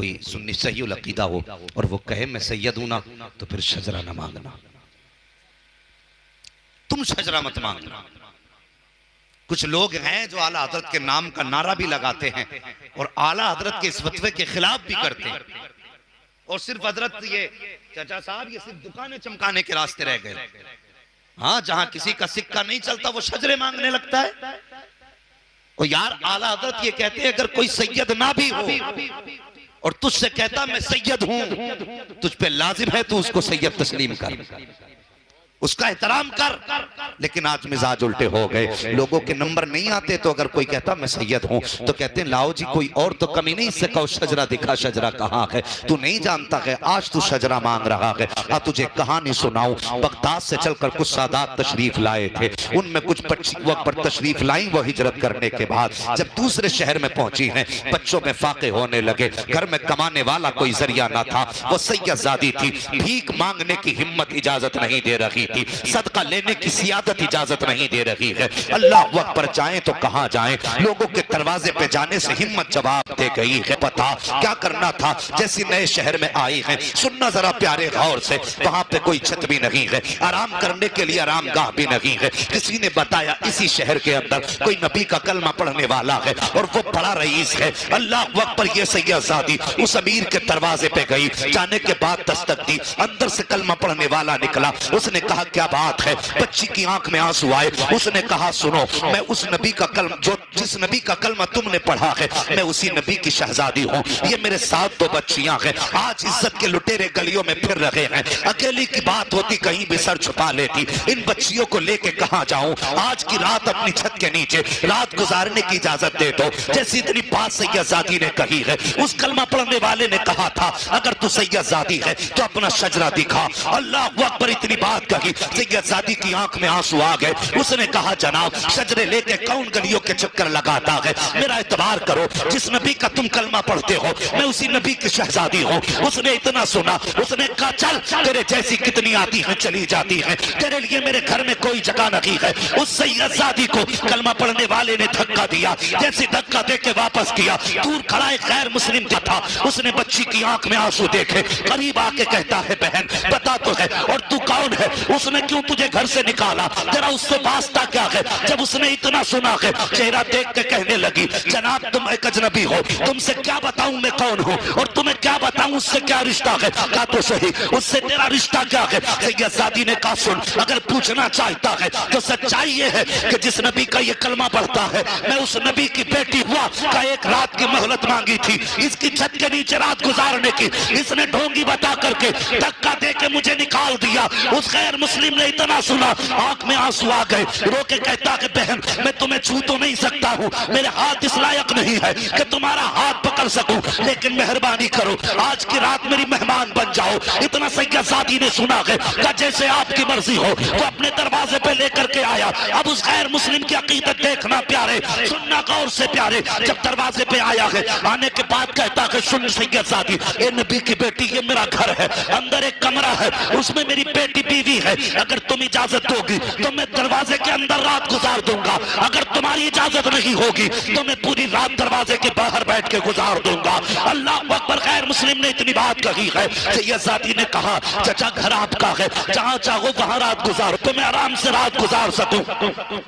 कोई सुन्नी सही अकीदा हो और वो कहे मैं सैयद हूं ना, तो फिर शजरा ना मांगना, तुम शजरा मत मांगना। कुछ लोग हैं जो आला हजरत के नाम का नारा भी लगाते हैं और आला हजरत के इस फतवे के खिलाफ भी करते हैं, और सिर्फ हजरत ये चाचा साहब ये सिर्फ दुकानें चमकाने के रास्ते रह गए। हाँ, जहां किसी का सिक्का नहीं चलता वो शजरे मांगने लगता है। और यार आला हजरत ये कहते हैं अगर कोई सैयद ना भी हो और तुझसे कहता मैं सैयद हूं, तुझ पे लाजिम है तू उसको सैयद तस्लीम कर, उसका एहतराम कर। लेकिन आज मिजाज उल्टे हो गए, लोगों के नंबर नहीं आते तो अगर कोई कहता मैं सैयद हूं तो कहते हैं लाओ जी कोई और तो कमी नहीं, इससे कहो शजरा दिखा, शजरा कहाँ है, तू नहीं जानता है आज तू शजरा मांग रहा है। हाँ तुझे कहानी सुनाऊं, बगदाद से चलकर कुछ सादात तशरीफ लाए थे, उनमें कुछ बच्ची वक्त पर तशरीफ लाई, वो हिजरत करने के बाद जब दूसरे शहर में पहुंची हैं, बच्चों में फाके होने लगे, घर में कमाने वाला कोई जरिया ना था, वो सैयदजादी थी, भीख मांगने की हिम्मत इजाजत नहीं दे रही, सदका लेने की सियादत इजाजत नहीं दे रही है। अल्लाह वक्त पर जाएं तो कहां जाएं, लोगों के दरवाजे पे जाने से हिम्मत जवाब दे गई है। पता क्या करना था, जैसे नए शहर में आई है, सुनना जरा प्यारे गौर से, वहां पे कोई छत भी नहीं है, आराम करने के लिए आराम गाह भी नहीं है। किसी ने बताया इसी शहर के अंदर कोई नबी का कलमा पढ़ने वाला है और वो बड़ा रईस है। अल्लाह वक्त पर यह सैयदजादी उस अमीर के दरवाजे पे गई, जाने के बाद दस्तक दी, अंदर से कलमा पढ़ने वाला निकला, उसने कहा क्या बात है, बच्ची की आंख में आंसू आए, उसने कहा सुनो मैं उस नबी का कलम जो जिस नबी का कलमा तुमने पढ़ा है मैं उसी नबी की शहजादी हूँ, ये मेरे साथ दो बच्चियां हैं, आज इज्जत के लुटेरे गलियों में फिर रहे हैं, अकेली की बात होती कहीं भी सर छुपा लेती, इन बच्चियों को लेके कहां जाऊं, आज की रात अपनी छत के नीचे रात गुजारने की इजाजत दे दो। जैसी इतनी बात सैयदजादी ने कही है, उस कलमा पढ़ने वाले ने कहा था अगर तू सैयदजादी है तो अपना शजरा दिखा। अल्लाह अकबर, इतनी बात कही सैयदजादी की आंख में आंसू आ गए, उसने कहा जनाब शजरे लेके कौन गलियों के चक्कर लगाता है, मेरा एतबार करो, जिस नबी का तुम कलमा पढ़ते हो मैं उसी नबी की शहजादी हूँ। उसने इतना सुना, उसने कहा चल तेरे जैसी कितनी आती हैं चली जाती हैं, तेरे लिए मेरे घर में कोई जगह नहीं है। उस सैयदजादी को कलमा पढ़ने वाले ने धक्का दिया, जैसे धक्का दे के वापस किया, दूर खड़ा एक गैर मुस्लिम था, उसने बच्ची की आंख में आंसू देखे, करीब आके कहता है बहन बता तो है और तू कौन है, उसने क्यों तुझे घर से निकाला, तेरा उससे वास्ता क्या है। जब उसने इतना सुना है चेहरा देख के कहने लगी जनाब तुम एक अजनबी हो, तुमसे क्या बताऊं मैं कौन हूँ और तुम्हें क्या बताऊं उससे क्या रिश्ता है। कहा तो सही उससे तेरा रिश्ता क्या है। सैयदजादी ने कहा सुन अगर पूछना चाहता है तो सच्चाई ये है कि जिस नबी का ये कलमा पढ़ता है मैं उस नबी की बेटी हुआ का एक रात की मोहलत मांगी थी, इसकी छत के नीचे रात गुजारने की, इसने ढोंगी बता करके धक्का दे के मुझे निकाल दिया। उस गैर मुस्लिम ने इतना सुना आंख में आंसू आ गए, रो के कहता है बहन मैं तुम्हें छू तो नहीं सकता हूँ, मेरे हाथ इस लायक नहीं है कि तुम्हारा हाथ पकड़ सकूं, लेकिन मेहरबानी करो आज की रात मेरी मेहमान बन जाओ। इतना सैयदजादी ने सुना है कि जैसे आपकी मर्जी हो, वो अपने दरवाजे पे लेकर के आया। अब उस गैर मुस्लिम की अकीदत देखना प्यारे, सुनना गौर से प्यारे, जब दरवाजे पे आया है आने के बाद कहता है सुन सैयदजादी ए नबी की बेटी ये मेरा घर है, अंदर एक कमरा है उसमें मेरी बेटी बीवी है, अगर तुम इजाजत दोगी तो मैं दरवाजे के अंदर रात गुजार दूंगा, अगर तुम्हारी इजाजत नहीं होगी तो मैं पूरी रात दरवाजे के बाहर बैठ के गुजार दूंगा। अल्लाह अकबर, गैर मुस्लिम ने इतनी बात कही है। सैयदजादी ने कहा चाचा घर आपका है, जहां चाहो वहां रात गुजारो तो मैं आराम से रात गुजार सकूं।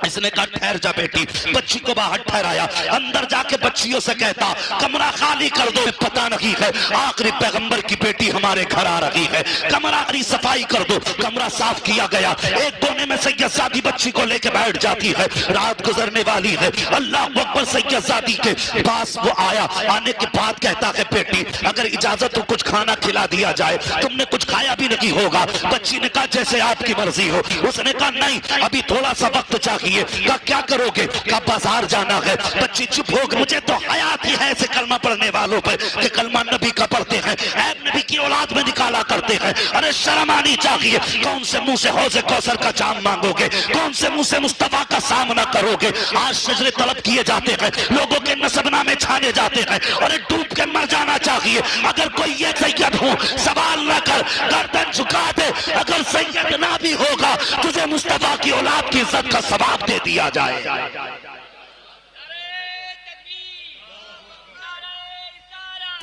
इसने कहा ठहर जा बेटी, बच्ची को बाहर ठहराया, अंदर जाके बच्चियों से कहता कमरा खाली कर दो, पता नहीं है आखिरी पैगंबर की बेटी हमारे घर आ रही है, कमरा की सफाई कर दो। कमरा साफ किया गया, एक कोने में सैयदजादी बच्ची को लेके बैठ जाती है, रात गुजरने वाली है। अल्लाह अकबर, सैयदजादी के पास वो आया, आने के बाद कहता है बेटी अगर इजाजत हो कुछ खाना खिला दिया जाए, तुमने कुछ खाया भी नहीं होगा। बच्ची ने कहा जैसे आपकी मर्जी हो। उसने कहा नहीं अभी थोड़ा सा वक्त चाहिए। कहा क्या करोगे? कहा बाजार जाना है। बच्ची चुप हो गई, मुझे तो हयात ही है ऐसे कलमा पढ़ने वालों पर कि कलमा नबी का पढ़ते हैं, ऐब नबी की औलाद में निकाला करते हैं। अरे शर्म आनी चाहिए, कौन से मुंह से हौज़े कौसर का जाम मांगोगे, कौन से मुंह से मुस्तफा का सामना करोगे। आज शजरे तलब किए जाते हैं, लोगों के नसबनामे छाने जाते हैं, और डूब के मर जाना चाहिए। अगर कोई ये सैयद हो सवाल न कर, गर्दन झुका दे, अगर सैयद ना भी होगा तुझे मुस्तफा की औलाद की इज्जत का सवाब दे दिया जाए।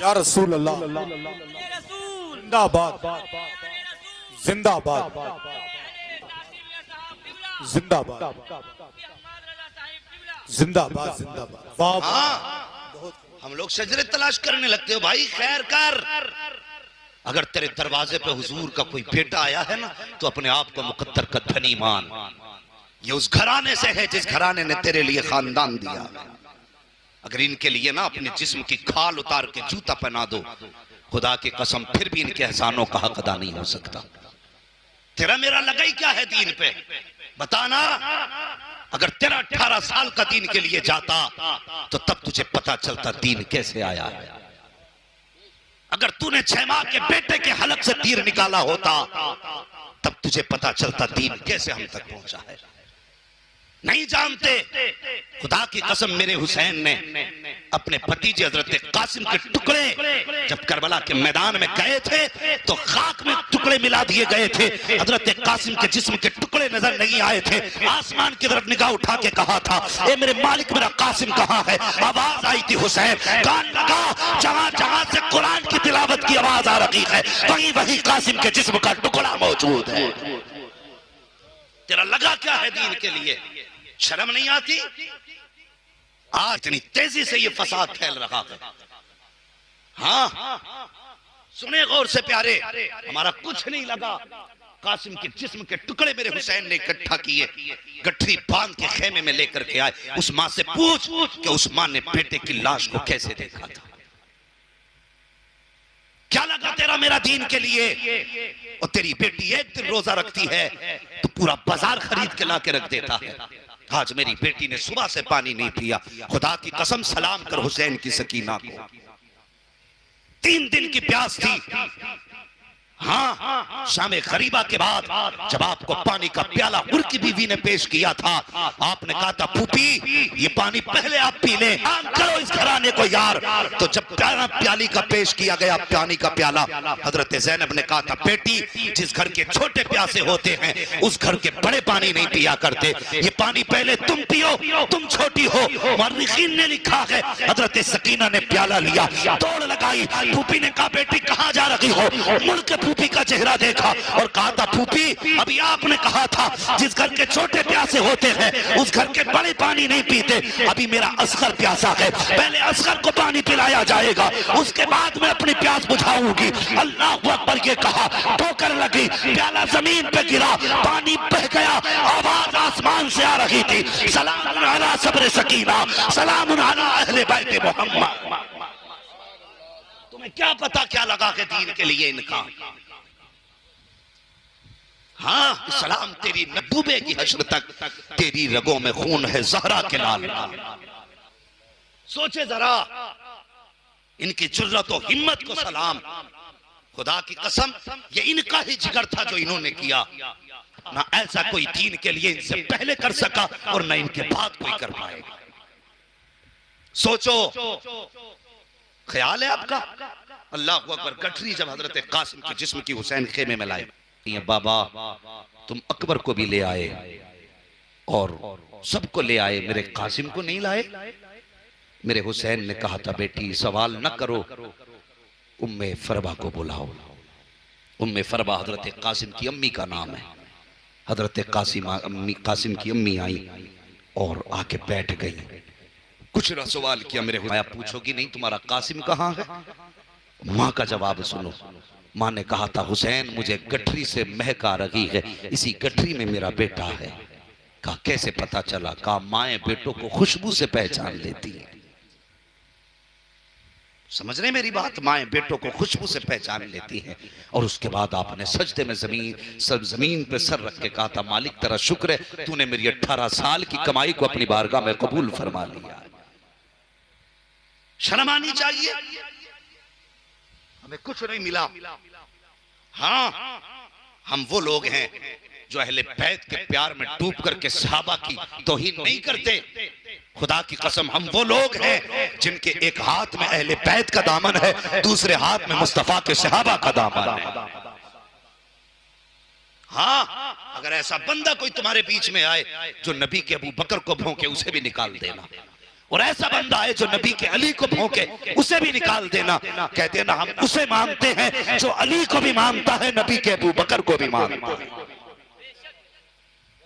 या रसूल अल्लाह, जिंदाबाद जिंदाबाद जिंदाबाद जिंदाबाद जिंदाबाद। वाह हाँ, हम लोग शजरे तलाश करने लगते हो भाई, खैर कर। अगर तेरे दरवाजे पे हुजूर का कोई बेटा आया है ना, तो अपने आप को मुकद्दर का धनी मान। ये उस घराने से है जिस घराने ने तेरे लिए खानदान दिया। अगर इनके लिए ना अपने जिस्म की खाल उतार के जूता पहना दो, खुदा की कसम फिर भी इनके एहसानों का हक अदा नहीं हो सकता। तेरा मेरा लगा ही क्या है दीन पे, बताना। अगर तेरा 18 साल का दीन के लिए जाता तो तब तुझे पता चलता दीन कैसे आया है। अगर तूने 6 माह के बेटे के हलक से तीर निकाला होता तब तुझे पता चलता दीन कैसे हम तक पहुंचा है। नहीं जानते। खुदा की कसम, मेरे हुसैन ने अपने भतीजे हजरत कासिम के टुकड़े जब करबला के मैदान में गए थे तो खाक में टुकड़े मिला दिए गए थे। हजरत कासिम के जिस्म के टुकड़े नजर नहीं आए थे। आसमान की तरफ निगाह उठा के कहा था, ए मेरे मालिक, मेरा कासिम कहाँ है? आवाज आई थी हुसैन, कान लगा, जहां जहां से कुरान की तिलावत की आवाज आ रही है वहीं वहीं कासिम के जिस्म का टुकड़ा मौजूद है। तेरा लगा क्या है दीन के लिए? शर्म नहीं आती? आज इतनी तेजी से ये फसाद फैल रहा है। हाँ, सुने गौर से प्यारे, हमारा कुछ नहीं लगा। कासिम के जिस्म के टुकड़े मेरे हुसैन ने इकट्ठा किए, गठरी बांध के खेमे में लेकर के आए। उस माँ से पूछ कि उस माँ ने बेटे की लाश को कैसे देखा था। क्या लगा तेरा मेरा दीन के लिए? और तेरी बेटी एक दिन रोजा रखती है तो पूरा बाजार खरीद के ला के रख देता है। आज मेरी बेटी ने सुबह से पानी नहीं पिया। खुदा की कसम, सलाम कर हुसैन की सकीना को। 3 दिन की प्यास थी। हाँ, शाम गरीबा के बाद जब आपको पानी का प्याला उनकी बीवी ने पेश किया था, आपने कहा था, फूफी ये पानी पहले आप पी लें, करो इस घराने को यार। तो जब प्याली का पेश किया गया, पानी का प्याला, हजरत ज़ैनब ने कहा था, बेटी जिस घर के छोटे प्यासे होते हैं उस घर के बड़े पानी नहीं पिया करते। ये पानी पहले तुम पियो, तुम छोटी हो। मुअर्रिखीन ने लिखा है, हजरत सकीना ने प्याला लिया, दौड़ लगाई। फूफी ने कहा, बेटी कहाँ जा रही हो? मुड़ के फूफी का चेहरा देखा और कहा था, फूफी अभी आपने कहा था जिस घर के छोटे प्यासे होते हैं उस घर के बड़े पानी नहीं पीते। अभी मेरा असगर प्यासा है, पहले असगर को पानी पिलाया जाएगा, उसके बाद मैं अपनी प्यास बुझाऊंगी। अल्लाह अकबर ये कहा, ठोकर लगी, प्याला जमीन पे गिरा, पानी बह गया। आवाज आसमान से आ रही थी, सलाम अला सब्र सकीना, सलाम अला अहले बैत मोहम्मद। तुम्हें क्या पता क्या लगा के दीन के लिए इनका। हाँ, सलाम तेरी नबूबे की हश्र तक, तेरी रगों में खून है ज़हरा के लाल। सोचे जरा, इनकी जुर्रत और हिम्मत को सलाम। खुदा की कसम, ये इनका ही जिगर था जो इन्होंने किया। ना ऐसा कोई दीन के लिए इनसे पहले कर सका और ना इनके बाद कोई कर पाएगा। सोचो, ख्याल है आपका? अल्लाह अकबर। गठरी जब हजरत कासिम के जिस्म की हुसैन खेमे में लाए, बाबा तुम अकबर को भी ले आए और सबको ले आए, मेरे कासिम को नहीं लाए? मेरे हुसैन ने कहा था, बेटी सवाल न करो, उम्मे फरबा को बुलाओ। उम्मे फरबा हजरत कासिम की अम्मी का नाम है। हजरत कासिम की अम्मी आई और आके बैठ गई। कुछ न सवाल किया, मेरे हुसैन पूछोगी नहीं तुम्हारा कासिम कहाँ है? माँ का जवाब सुनो। माँ ने कहा था, हुसैन मुझे गठरी से महक आ रही है, इसी गठरी में मेरा बेटा है। कहा कैसे पता चला? कहा माएँ बेटों को खुशबू से पहचान लेती है। समझ रहे मेरी बात? माएँ बेटों को खुशबू से पहचान लेती हैं। और उसके बाद आपने सजदे में जमीन पे सर रख के कहा था, मालिक तेरा शुक्र है, तूने मेरी 18 साल की कमाई को अपनी बारगाह में कबूल फरमा लिया। शर्म आनी चाहिए, हमें कुछ नहीं मिला। हाँ, हम वो लोग हैं जो अहले बैत के प्यार में डूब करके सहाबा की तौहीन नहीं करते। खुदा की कसम, हम वो लोग हैं जिनके एक हाथ में अहले बैत का दामन है, दूसरे हाथ में मुस्तफा के सहाबा का दामन है। हाँ, अगर ऐसा बंदा कोई तुम्हारे बीच में आए जो नबी के अबू बकर को भौंके, उसे भी निकाल देना। और ऐसा बंदा है जो नबी के अली को भौंके, उसे भी निकाल देना। कहते हैं ना, हम उसे मानते हैं जो अली को भी मानता है, नबी के अबू बकर को भी मानता है।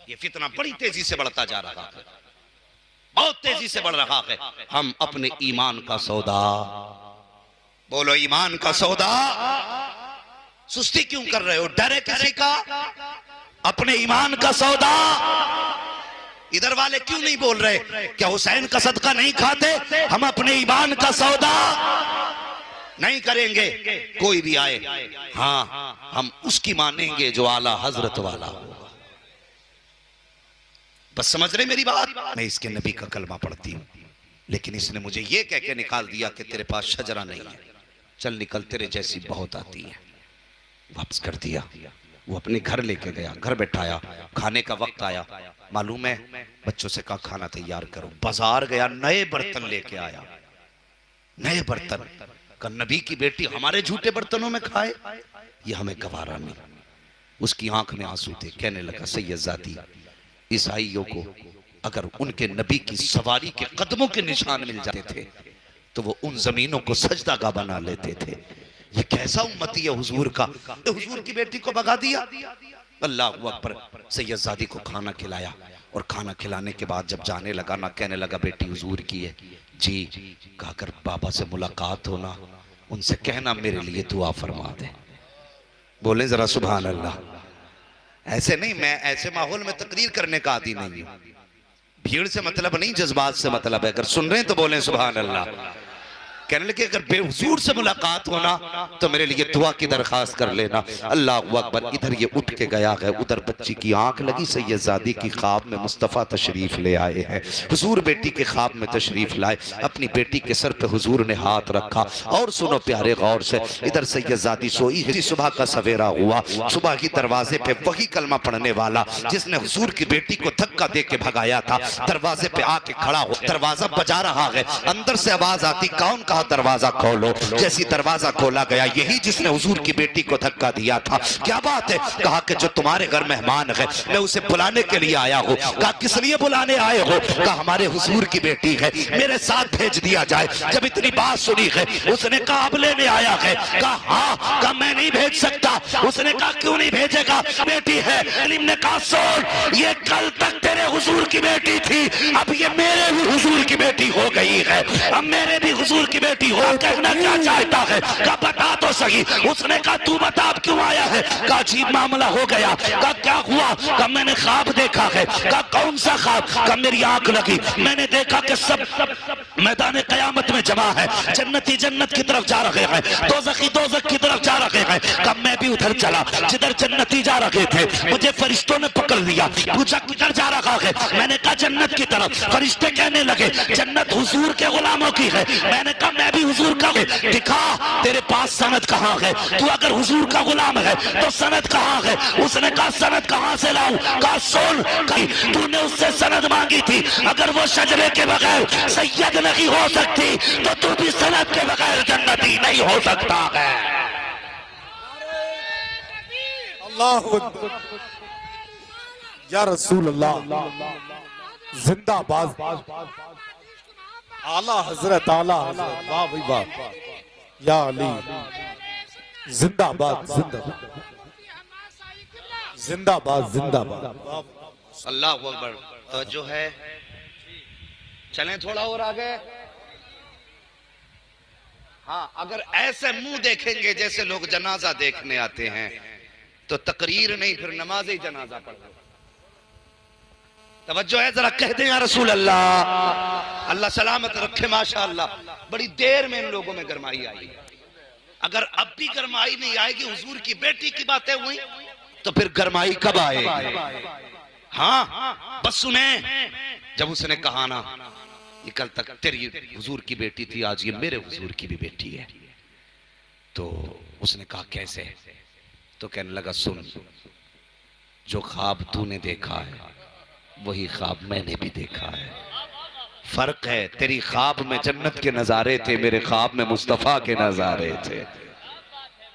ये फितना बड़ी तेजी से बढ़ता जा रहा है, बहुत तेजी से बढ़ रहा है। हम अपने ईमान का सौदा, बोलो ईमान का सौदा, सुस्ती क्यों कर रहे हो? डरे किसी का? अपने ईमान का सौदा। इधर वाले क्यों नहीं बोल रहे? क्या हुसैन का सदका नहीं खाते? हम अपने ईमान का सौदा नहीं करेंगे, कोई भी आए। हाँ, हम उसकी मानेंगे जो आला हजरत वाला होगा। बस समझ रहे मेरी बात? मैं इसके नबी का कलमा पढ़ती हूँ, लेकिन इसने मुझे ये कह के निकाल दिया कि तेरे पास शजरा नहीं है, चल निकल, तेरे जैसी बहुत आती है। वापस कर दिया। वो अपने घर लेके गया, घर बैठाया, खाने का वक्त आया, मालूम है बच्चों से कहा खाना तैयार करो। बाजार गया, नए बर्तन लेके आया, नए बर्तन का। नबी की बेटी हमारे झूठे बर्तनों में खाए, ये हमें गवारा नहीं। उसकी आंख में आंसू थे। कहने लगा, सैयदजादी, ईसाइयों को अगर उनके नबी की सवारी के कदमों के निशान मिल जाते थे तो वो उन जमीनों को सजदागाह बना लेते थे। ये कैसा उम्मती है हुजूर का, हुजूर की बेटी को भगा दिया। अल्लाह अकबर। सैयदजादी को खाना खिलाया, और खाना खिलाने के बाद जब जाने लगा ना, कहने लगा बेटी हुजूर की है जी, कहकर बाबा से मुलाकात होना, उनसे कहना मेरे लिए दुआ फरमा दे। बोले जरा सुभान अल्लाह। ऐसे नहीं, मैं ऐसे माहौल में तकरीर करने का आदी नहीं हूं। भीड़ से मतलब नहीं, जज्बात से मतलब है। अगर सुन रहे हैं तो बोले सुभान अल्लाह। कहने लगे अगर बेहुजूर से मुलाकात होना तो मेरे लिए दुआ की दरखास्त कर लेना। अल्लाह अकबर। इधर ये उठ के गया है, उधर बच्ची की आंख लगी। सैयदजादी की ख्वाब में मुस्तफ़ा तशरीफ ले आए हैं। हुजूर बेटी के ख्वाब में तशरीफ लाए, अपनी बेटी के सर पे हुजूर ने हाथ रखा। और सुनो प्यारे गौर से, इधर सैयदजादी सोई है। सुबह का सवेरा हुआ, सुबह की दरवाजे पे वही कलमा पढ़ने वाला जिसने हुजूर की बेटी को धक्का दे के भगाया था, दरवाजे पे आके खड़ा हो। दरवाजा बजा रहा है, अंदर से आवाज आती, कौन? दरवाजा खोलो। जैसी दरवाजा खोला गया, यही जिसने हुजूर की बेटी को धक्का दिया था। क्या बात है? कहा कि जो तुम्हारे घर मेहमान है, मैं उसे बुलाने के लिए आया हूँ। कहा किस लिए बुलाने आए हो? कहा हमारे हुजूर की बेटी है, मेरे साथ भेज दिया जाए। जब इतनी बात सुनी है, उसने कहा अब लेने आया है। कहा हाँ। कहा मैं नहीं भेज सकता। उसने कहा क्यों नहीं भेजेगा? बेटी है। इल्म ने कहा सुन, ये कल तक तेरे हुजूर की बेटी थी, अब ये मेरे भी हुजूर की बेटी हो गई है। अब मेरे भी हुजूर की बेटी हो। कहना क्या चाहता है? कहा बता तो सही। उसने कहा तू बता अब क्यों आया है? कहा अजीब मामला हो गया। कहा क्या हुआ? कहा मैंने ख्वाब देखा है। कहा कौन सा ख्वाब? कहा मेरी आंख लगी, मैंने देखा कि सब मैदान कयामत में जमा है, जन्नती जन्नत की तरफ जा रहे हैं, दोज़खी दोज़ख की तरफ जा रहे हैं। कहा मैं भी उधर चला जिधर जन्नती जा रहे थे। मुझे फरिश्तों ने पकड़ लिया, पूछा किधर जा रहा है? मैंने कहा जन्नत की तरफ। फरिश्ते कहने लगे जन्नत हुजूर के गुलामों की है। मैंने कहा मैं भी हुजूर का। दिखा तेरे पास सनद कहाँ है? तू अगर हुजूर का गुलाम है तो सनद कहाँ है? उसने कहा सनद कहाँ से लाऊं? कहा सुन, तूने उससे सनद मांगी थी, अगर वो शजरे के बगैर सैयद नहीं हो सकती तो तू भी सनद के बगैर जन्नती नहीं हो सकता है। अल्लाहु अकबर। या रसूल अल्लाह, जिंदाबाद। आला हजरत, आला हजरत, वाह भाई वाह। या अली, जिंदाबाद जिंदाबाद जिंदाबाद जिंदाबाद। अल्लाह अकबर। तो जो है, चलें थोड़ा और आगे। हाँ, अगर ऐसे मुंह देखेंगे जैसे लोग जनाजा देखने आते हैं तो तकरीर नहीं, फिर नमाज ही जनाजा पढ़ो। तवज्जो है जरा, कह दें या रसूल अल्लाह। अल्लाह सलामत रखे। माशाअल्लाह बड़ी देर में इन लोगों में गरमाई आई। अगर अब भी गरमाई नहीं आएगी, हुजूर की बेटी की बातें हुई, तो फिर गरमाई कब आएगी? हाँ बस सुने, जब उसने कहा ना ये कल तक तेरी हुजूर की बेटी थी, आज ये मेरे हुजूर की भी बेटी है, तो उसने कहा कैसे? तो कहने लगा सुन, जो ख्वाब तूने देखा है वही ख्वाब मैंने भी देखा है। फर्क है, तेरी ख्वाब में जन्नत के नजारे थे, मेरे ख्वाब में मुस्तफा के नजारे थे।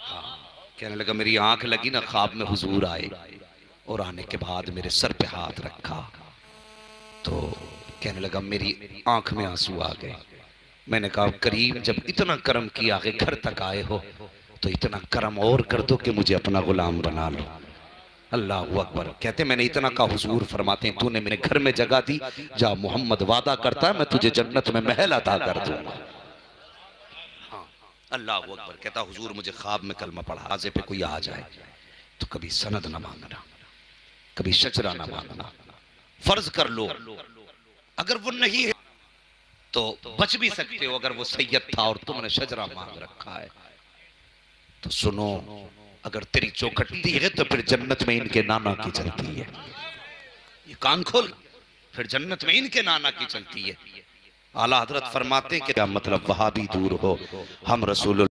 हाँ, कहने लगा मेरी आंख लगी ना, ख्वाब में हुजूर आए और आने के बाद मेरे सर पे हाथ रखा तो कहने लगा मेरी आंख में आंसू आ गए। मैंने कहा करीम जब इतना कर्म किया कि घर तक आए हो तो इतना कर्म और कर दो कि मुझे अपना गुलाम बना लो। अल्लाह अकबर। कहते मैंने इतना का हुजूर फरमाते हैं तूने मेरे घर में जगह दी, जा मोहम्मद वादा करता है मैं तुझे जन्नत में महल अता कर दूंगा। हाँ, अल्लाह अकबर। कहता हुजूर मुझे ख्वाब में कलमा पढ़ा, आजे पे कोई आ जाए तो कभी सनद ना मांगना, कभी शजरा ना मांगना। फर्ज कर लो अगर वो नहीं है तो बच भी सकते हो, अगर वो सैयद था और तुमने शजरा मांग रखा है तो सुनो, अगर तेरी चौखटती है तो फिर जन्नत में इनके नाना की चलती है। ये कान खोल, फिर जन्नत में इनके नाना की चलती है। आला हजरत फरमाते हैं कि क्या मतलब वहां भी दूर हो, हम रसूल